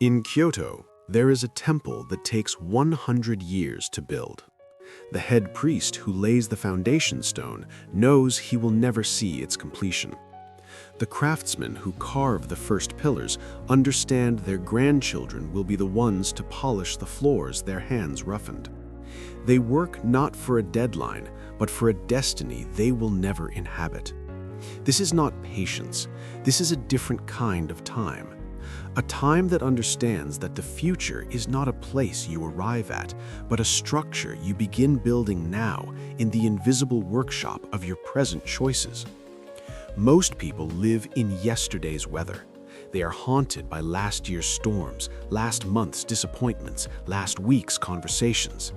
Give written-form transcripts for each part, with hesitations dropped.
In Kyoto, there is a temple that takes 100 years to build. The head priest who lays the foundation stone knows he will never see its completion. The craftsmen who carve the first pillars understand their grandchildren will be the ones to polish the floors their hands roughened. They work not for a deadline, but for a destiny they will never inhabit. This is not patience. This is a different kind of time. A time that understands that the future is not a place you arrive at, but a structure you begin building now in the invisible workshop of your present choices. Most people live in yesterday's weather. They are haunted by last year's storms, last month's disappointments, last week's conversations.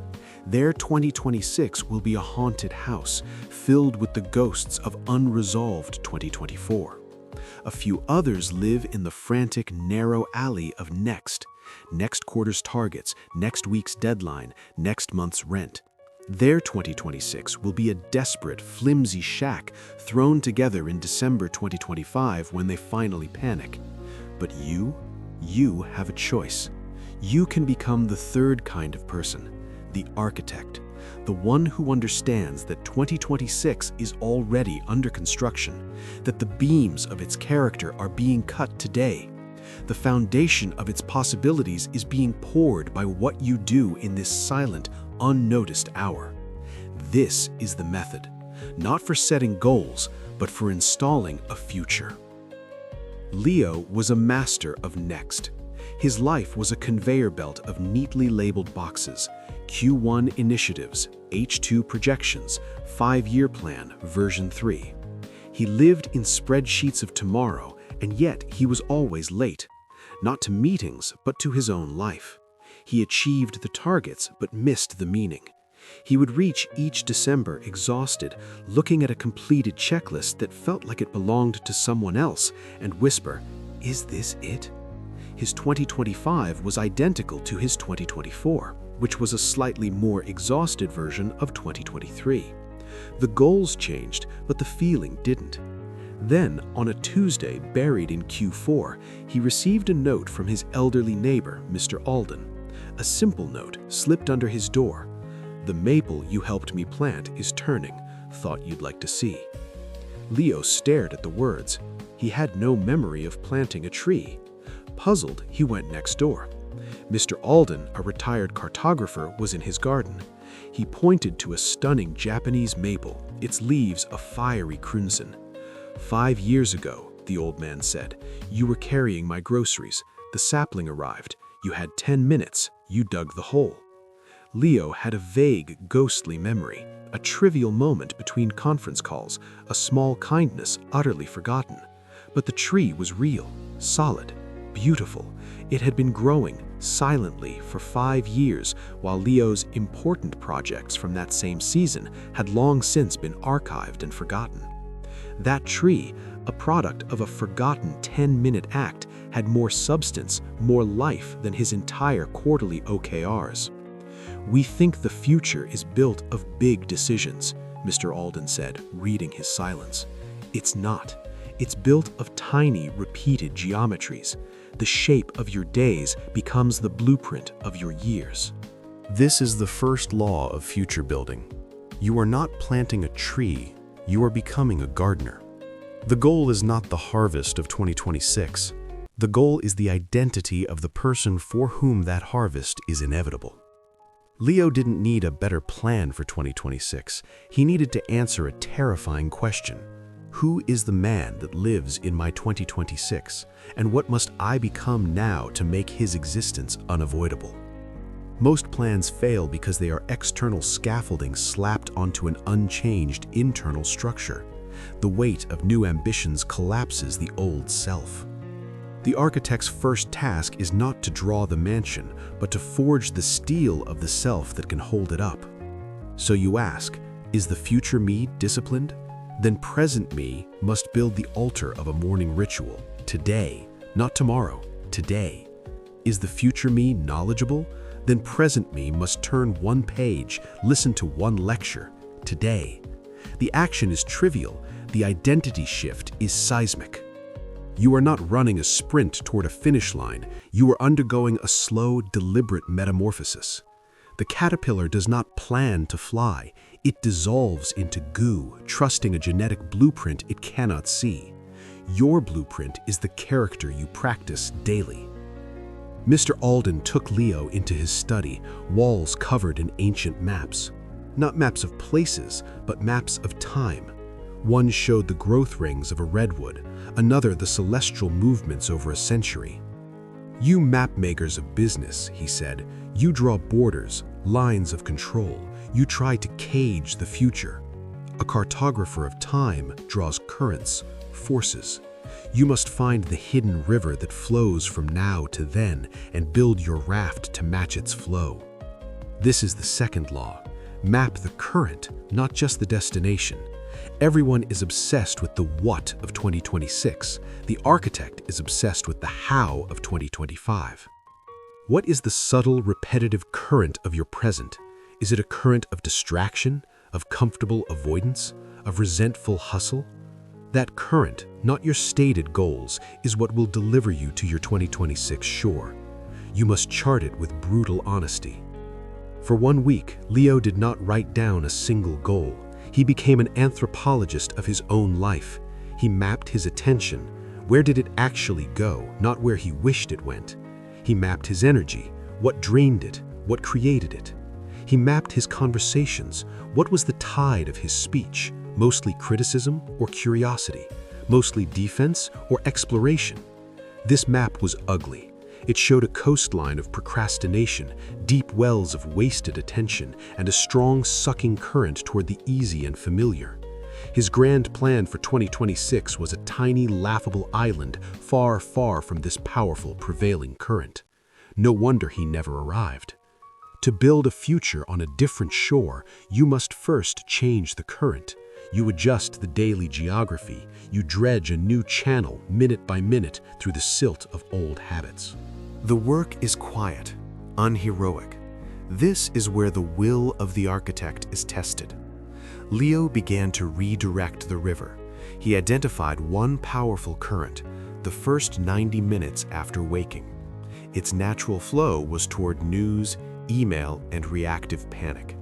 Their 2026 will be a haunted house filled with the ghosts of unresolved 2024. A few others live in the frantic, narrow alley of next quarter's targets, next week's deadline, next month's rent. Their 2026 will be a desperate, flimsy shack thrown together in December 2025 when they finally panic. But you have a choice. You can become the third kind of person, the architect, the one who understands that 2026 is already under construction, that the beams of its character are being cut today. The foundation of its possibilities is being poured by what you do in this silent, unnoticed hour. This is the method, not for setting goals, but for installing a future. Leo was a master of next. His life was a conveyor belt of neatly labeled boxes, Q1 initiatives, H2 projections, 5-year plan, version 3. He lived in spreadsheets of tomorrow, and yet he was always late, not to meetings, but to his own life. He achieved the targets, but missed the meaning. He would reach each December exhausted, looking at a completed checklist that felt like it belonged to someone else, and whisper, "Is this it?" His 2025 was identical to his 2024, which was a slightly more exhausted version of 2023. The goals changed, but the feeling didn't. Then, on a Tuesday buried in Q4, he received a note from his elderly neighbor, Mr. Alden. A simple note slipped under his door. "The maple you helped me plant is turning. Thought you'd like to see." Leo stared at the words. He had no memory of planting a tree. Puzzled, he went next door. Mr. Alden, a retired cartographer, was in his garden. He pointed to a stunning Japanese maple, its leaves a fiery crimson. 5 years ago, the old man said, "you were carrying my groceries. The sapling arrived. You had 10 minutes. You dug the hole." Leo had a vague, ghostly memory, a trivial moment between conference calls, a small kindness utterly forgotten. But the tree was real, solid, beautiful. It had been growing silently for 5 years, while Leo's important projects from that same season had long since been archived and forgotten. That tree, a product of a forgotten 10-minute act, had more substance, more life than his entire quarterly OKRs. "We think the future is built of big decisions," Mr. Alden said, reading his silence. "It's not. It's built of tiny, repeated geometries. The shape of your days becomes the blueprint of your years." This is the first law of future building. You are not planting a tree, you are becoming a gardener. The goal is not the harvest of 2026. The goal is the identity of the person for whom that harvest is inevitable. Leo didn't need a better plan for 2026. He needed to answer a terrifying question. Who is the man that lives in my 2026, and what must I become now to make his existence unavoidable? Most plans fail because they are external scaffolding slapped onto an unchanged internal structure. The weight of new ambitions collapses the old self. The architect's first task is not to draw the mansion, but to forge the steel of the self that can hold it up. So you ask, is the future me disciplined? Then present me must build the altar of a morning ritual, today, not tomorrow, today. Is the future me knowledgeable? Then present me must turn one page, listen to one lecture, today. The action is trivial, the identity shift is seismic. You are not running a sprint toward a finish line, you are undergoing a slow, deliberate metamorphosis. The caterpillar does not plan to fly, it dissolves into goo, trusting a genetic blueprint it cannot see. Your blueprint is the character you practice daily. Mr. Alden took Leo into his study, walls covered in ancient maps. Not maps of places, but maps of time. One showed the growth rings of a redwood, another the celestial movements over a century. You map makers of business, he said, you draw borders, lines of control. You try to cage the future. A cartographer of time draws currents, forces. You must find the hidden river that flows from now to then and build your raft to match its flow. This is the second law. Map the current, not just the destination. Everyone is obsessed with the what of 2026. The architect is obsessed with the how of 2025. What is the subtle, repetitive current of your present? Is it a current of distraction, of comfortable avoidance, of resentful hustle? That current, not your stated goals, is what will deliver you to your 2026 shore. You must chart it with brutal honesty. For 1 week, Leo did not write down a single goal. He became an anthropologist of his own life. He mapped his attention. Where did it actually go, not where he wished it went? He mapped his energy. What drained it? What created it? He mapped his conversations. What was the tide of his speech? Mostly criticism or curiosity? Mostly defense or exploration? This map was ugly. It showed a coastline of procrastination, deep wells of wasted attention, and a strong sucking current toward the easy and familiar. His grand plan for 2026 was a tiny, laughable island far, far from this powerful, prevailing current. No wonder he never arrived. To build a future on a different shore, you must first change the current. You adjust the daily geography. You dredge a new channel minute by minute through the silt of old habits. The work is quiet, unheroic. This is where the will of the architect is tested. Leo began to redirect the river. He identified one powerful current, the first 90 minutes after waking. Its natural flow was toward news, email, and reactive panic.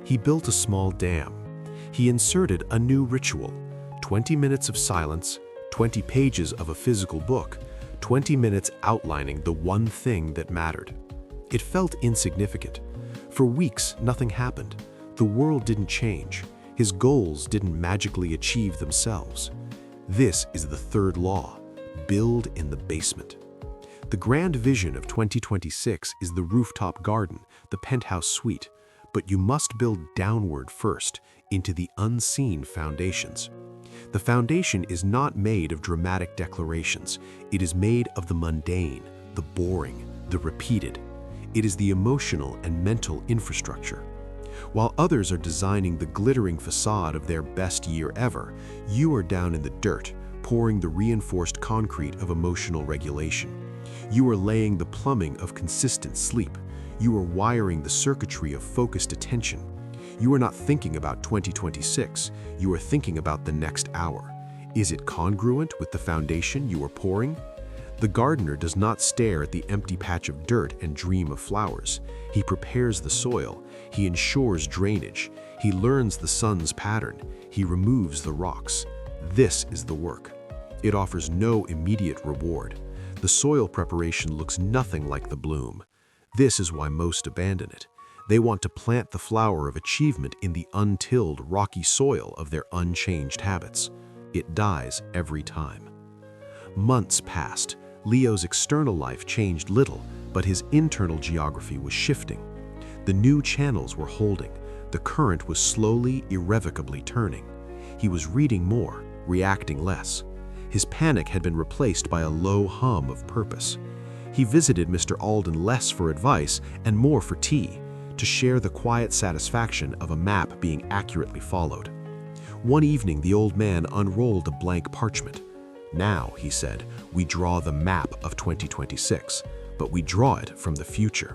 He built a small dam. He inserted a new ritual, 20 minutes of silence, 20 pages of a physical book, 20 minutes outlining the one thing that mattered. It felt insignificant. For weeks, nothing happened. The world didn't change. His goals didn't magically achieve themselves. This is the third law: build in the basement. The grand vision of 2026 is the rooftop garden, the penthouse suite, but you must build downward first, into the unseen foundations. The foundation is not made of dramatic declarations. It is made of the mundane, the boring, the repeated. It is the emotional and mental infrastructure. While others are designing the glittering facade of their best year ever, you are down in the dirt, pouring the reinforced concrete of emotional regulation. You are laying the plumbing of consistent sleep. You are wiring the circuitry of focused attention. You are not thinking about 2026, you are thinking about the next hour. Is it congruent with the foundation you are pouring? The gardener does not stare at the empty patch of dirt and dream of flowers. He prepares the soil, he ensures drainage, he learns the sun's pattern, he removes the rocks. This is the work. It offers no immediate reward. The soil preparation looks nothing like the bloom. This is why most abandon it. They want to plant the flower of achievement in the untilled, rocky soil of their unchanged habits. It dies every time. Months passed. Leo's external life changed little, but his internal geography was shifting. The new channels were holding. The current was slowly, irrevocably turning. He was reading more, reacting less. His panic had been replaced by a low hum of purpose. He visited Mr. Alden less for advice and more for tea, to share the quiet satisfaction of a map being accurately followed. One evening, the old man unrolled a blank parchment. Now, he said, we draw the map of 2026, but we draw it from the future.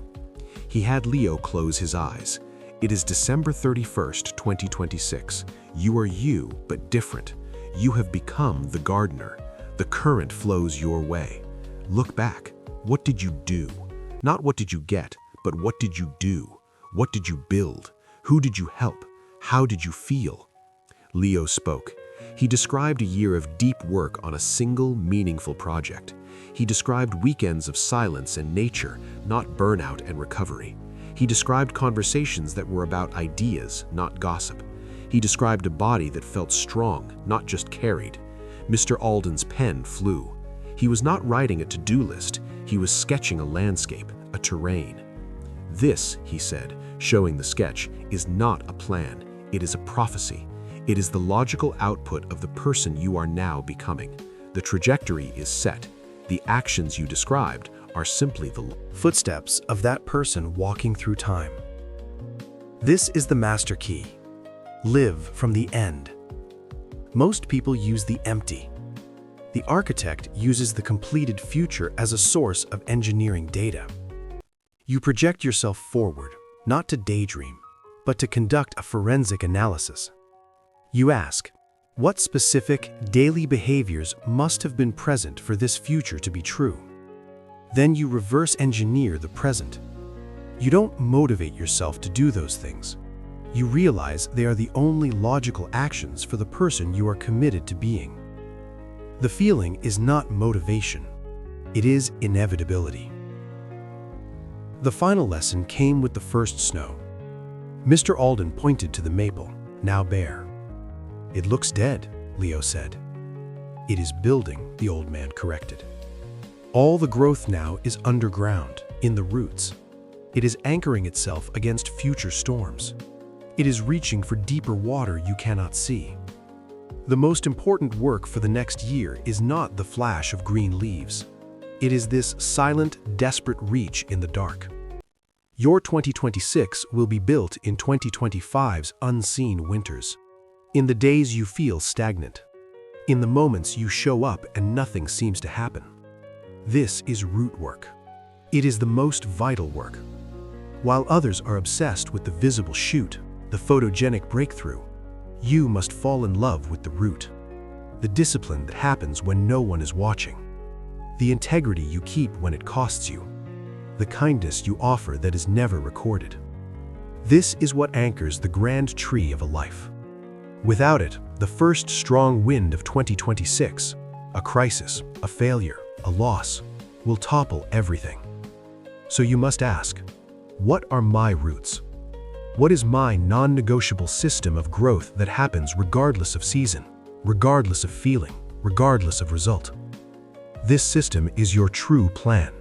He had Leo close his eyes. It is December 31st, 2026. You are you, but different. You have become the gardener. The current flows your way. Look back. What did you do? Not what did you get, but what did you do? What did you build? Who did you help? How did you feel? Leo spoke. He described a year of deep work on a single, meaningful project. He described weekends of silence and nature, not burnout and recovery. He described conversations that were about ideas, not gossip. He described a body that felt strong, not just carried. Mr. Alden's pen flew. He was not writing a to-do list. He was sketching a landscape, a terrain. This, he said, showing the sketch, is not a plan. It is a prophecy. It is the logical output of the person you are now becoming. The trajectory is set. The actions you described are simply the footsteps of that person walking through time. This is the master key. Live from the end. Most people use the empty. The architect uses the completed future as a source of engineering data. You project yourself forward, not to daydream, but to conduct a forensic analysis. You ask, what specific daily behaviors must have been present for this future to be true? Then you reverse engineer the present. You don't motivate yourself to do those things. You realize they are the only logical actions for the person you are committed to being. The feeling is not motivation. It is inevitability. The final lesson came with the first snow. Mr. Alden pointed to the maple, now bare. "It looks dead," Leo said. "It is building," the old man corrected. "All the growth now is underground, in the roots. It is anchoring itself against future storms. It is reaching for deeper water you cannot see. The most important work for the next year is not the flash of green leaves. It is this silent, desperate reach in the dark. Your 2026 will be built in 2025's unseen winters. In the days you feel stagnant. In the moments you show up and nothing seems to happen. This is root work. It is the most vital work. While others are obsessed with the visible shoot, the photogenic breakthrough, you must fall in love with the root. The discipline that happens when no one is watching. The integrity you keep when it costs you. The kindness you offer that is never recorded. This is what anchors the grand tree of a life. Without it, the first strong wind of 2026, a crisis, a failure, a loss, will topple everything. So you must ask, what are my roots? What is my non-negotiable system of growth that happens regardless of season, regardless of feeling, regardless of result? This system is your true plan.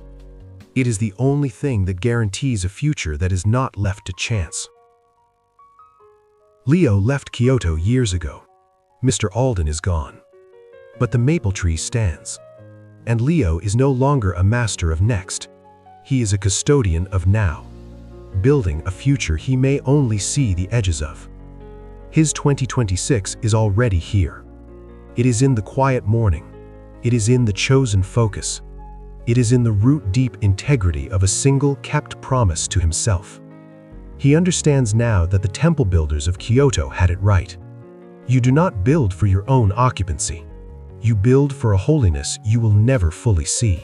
It is the only thing that guarantees a future that is not left to chance. Leo left Kyoto years ago. Mr. Alden is gone. But the maple tree stands. And Leo is no longer a master of next. He is a custodian of now, building a future he may only see the edges of. His 2026 is already here. It is in the quiet morning. It is in the chosen focus. It is in the root-deep integrity of a single kept promise to himself. He understands now that the temple builders of Kyoto had it right. You do not build for your own occupancy. You build for a holiness you will never fully see.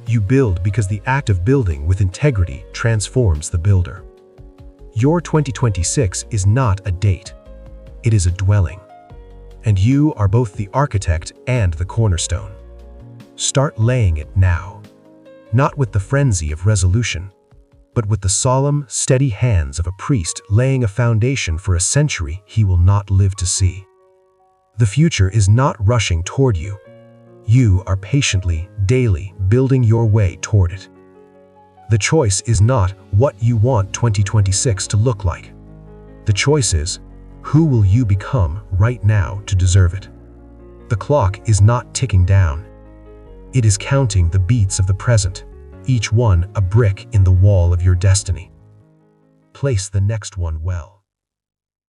You build because the act of building with integrity transforms the builder. Your 2026 is not a date. It is a dwelling. And you are both the architect and the cornerstone. Start laying it now. Not with the frenzy of resolution, but with the solemn, steady hands of a priest laying a foundation for a century he will not live to see. The future is not rushing toward you. You are patiently, daily building your way toward it. The choice is not what you want 2026 to look like. The choice is, who will you become right now to deserve it? The clock is not ticking down. It is counting the beats of the present, each one a brick in the wall of your destiny. Place the next one well.